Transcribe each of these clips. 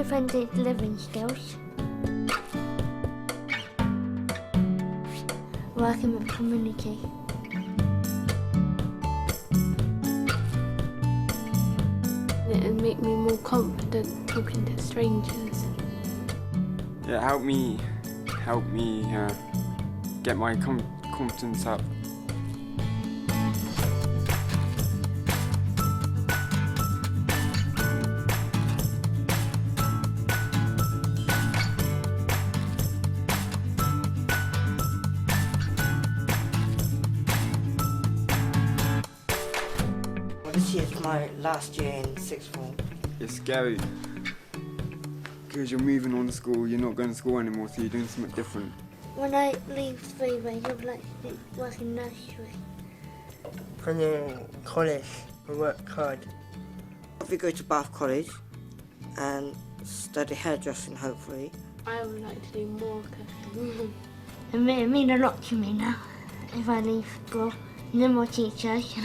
independent living skills, working with community. It make me more confident talking to strangers. It helped me get my confidence up. This year's my last year in sixth form. It's scary because you're moving on to school, you're not going to school anymore, so you're doing something different. When I leave freeway, I'd like to work in nursery. When you're in college, I work hard. We go to Bath College and study hairdressing, hopefully. I would like to do more cooking. It mean a lot to me now if I leave school. No more teachers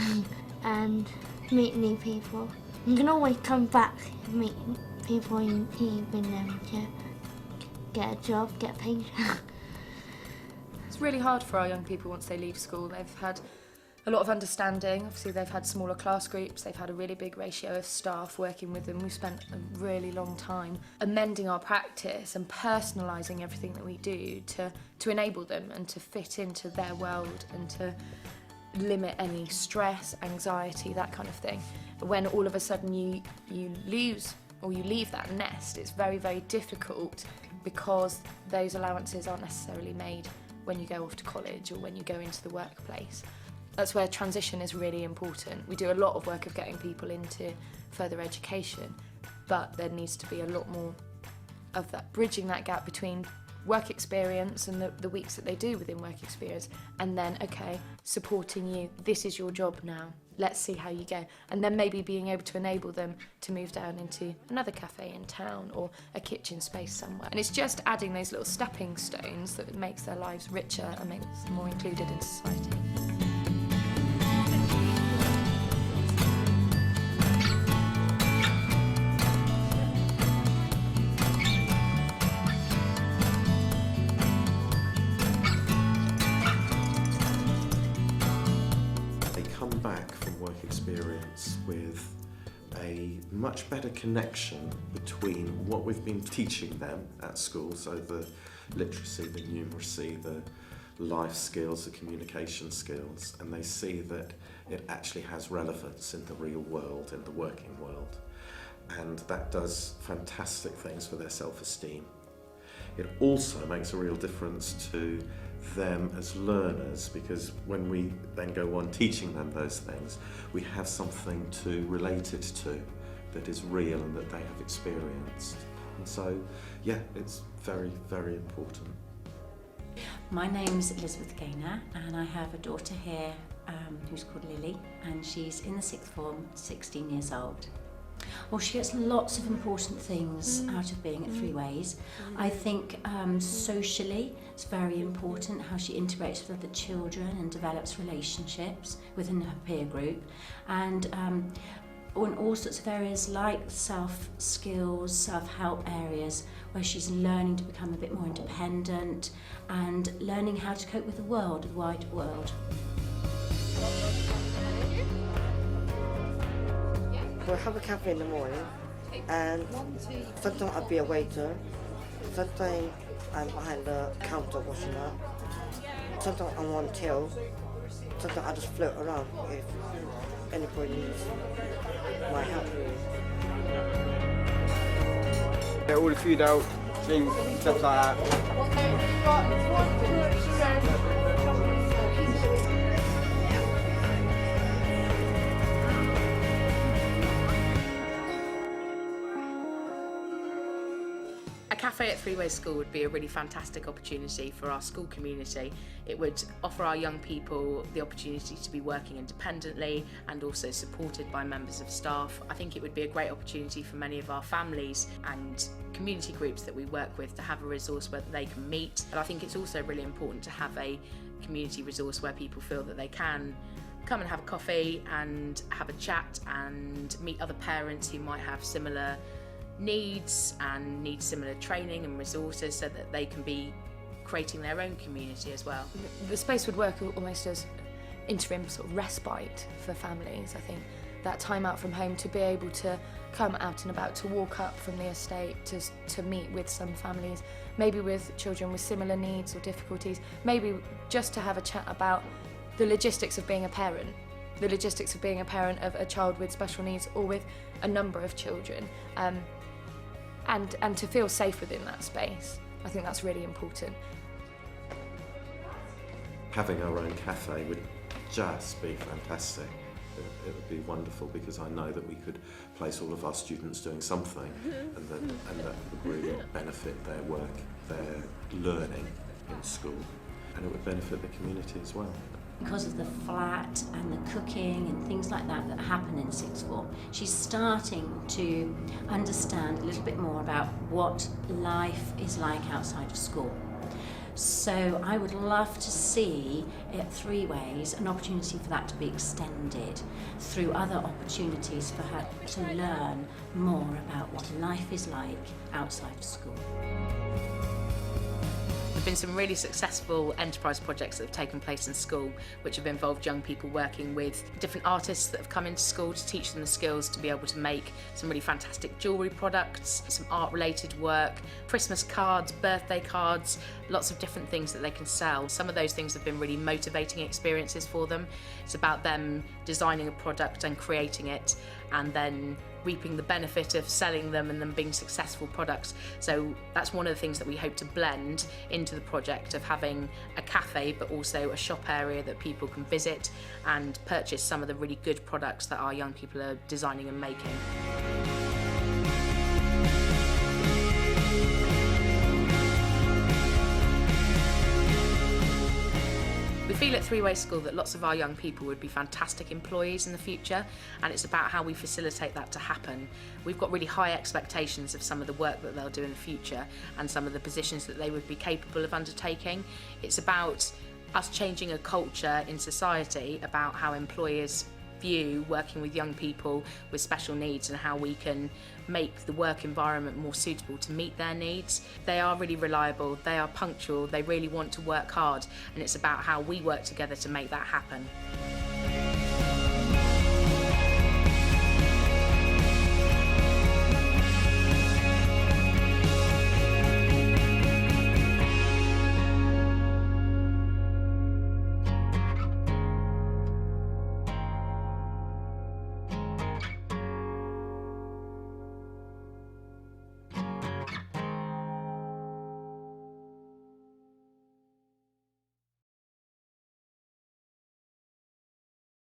and meet new people. You can always come back and meet people you've been able to get a job, get paid. It's really hard for our young people once they leave school. They've had a lot of understanding. Obviously they've had smaller class groups, they've had a really big ratio of staff working with them. We've spent a really long time amending our practice and personalising everything that we do to enable them and to fit into their world and to limit any stress, anxiety, that kind of thing. When all of a sudden you lose or you leave that nest, it's very, very difficult because those allowances aren't necessarily made when you go off to college or when you go into the workplace. That's where transition is really important. We do a lot of work of getting people into further education, but there needs to be a lot more of that, bridging that gap between work experience and the weeks that they do within work experience, and then, okay, supporting you, this is your job now, let's see how you go. And then maybe being able to enable them to move down into another cafe in town or a kitchen space somewhere. And it's just adding those little stepping stones that makes their lives richer and makes them more included in society. Back from work experience with a much better connection between what we've been teaching them at school, so the literacy, the numeracy, the life skills, the communication skills, and they see that it actually has relevance in the real world, in the working world, and that does fantastic things for their self-esteem. It also makes a real difference to them as learners, because when we then go on teaching them those things, we have something to relate it to that is real and that they have experienced. And so, yeah, it's very, very important. My name's Elizabeth Gaynor and I have a daughter here who's called Lily, and she's in the sixth form, 16 years old. Well, she gets lots of important things out of being at Three Ways. I think socially it's very important how she integrates with other children and develops relationships within her peer group, and on all sorts of areas like self-skills, self-help areas where she's learning to become a bit more independent and learning how to cope with the world, the wider world. We'll have a cafe in the morning, and sometimes I'll be a waiter, sometimes I'm behind the counter washing up, sometimes I'm on till, sometimes I just float around if anybody needs my help. Get all the food out, things, stuff like that. A cafe at Three Ways School would be a really fantastic opportunity for our school community. It would offer our young people the opportunity to be working independently and also supported by members of staff. I think it would be a great opportunity for many of our families and community groups that we work with to have a resource where they can meet. But I think it's also really important to have a community resource where people feel that they can come and have a coffee and have a chat and meet other parents who might have similar needs and need similar training and resources so that they can be creating their own community as well. The space would work almost as interim sort of respite for families. I think that time out from home, to be able to come out and about, to walk up from the estate, to meet with some families, maybe with children with similar needs or difficulties, maybe just to have a chat about the logistics of being a parent, the logistics of being a parent of a child with special needs or with a number of children, and to feel safe within that space. I think that's really important. Having our own cafe would just be fantastic. It would be wonderful, because I know that we could place all of our students doing something, and that would really benefit their work, their learning in school, and it would benefit the community as well. Because of the flat and the cooking and things like that that happen in sixth form, she's starting to understand a little bit more about what life is like outside of school. So I would love to see at Three Ways an opportunity for that to be extended through other opportunities for her to learn more about what life is like outside of school. There have been some really successful enterprise projects that have taken place in school, which have involved young people working with different artists that have come into school to teach them the skills to be able to make some really fantastic jewellery products, some art-related work, Christmas cards, birthday cards, lots of different things that they can sell. Some of those things have been really motivating experiences for them. It's about them designing a product and creating it, and then reaping the benefit of selling them and them being successful products. So that's one of the things that we hope to blend into the project, of having a cafe but also a shop area that people can visit and purchase some of the really good products that our young people are designing and making. We feel at Three Way School that lots of our young people would be fantastic employees in the future, and it's about how we facilitate that to happen. We've got really high expectations of some of the work that they'll do in the future and some of the positions that they would be capable of undertaking. It's about us changing a culture in society about how employers view working with young people with special needs and how we can make the work environment more suitable to meet their needs. They are really reliable, they are punctual, they really want to work hard, and it's about how we work together to make that happen.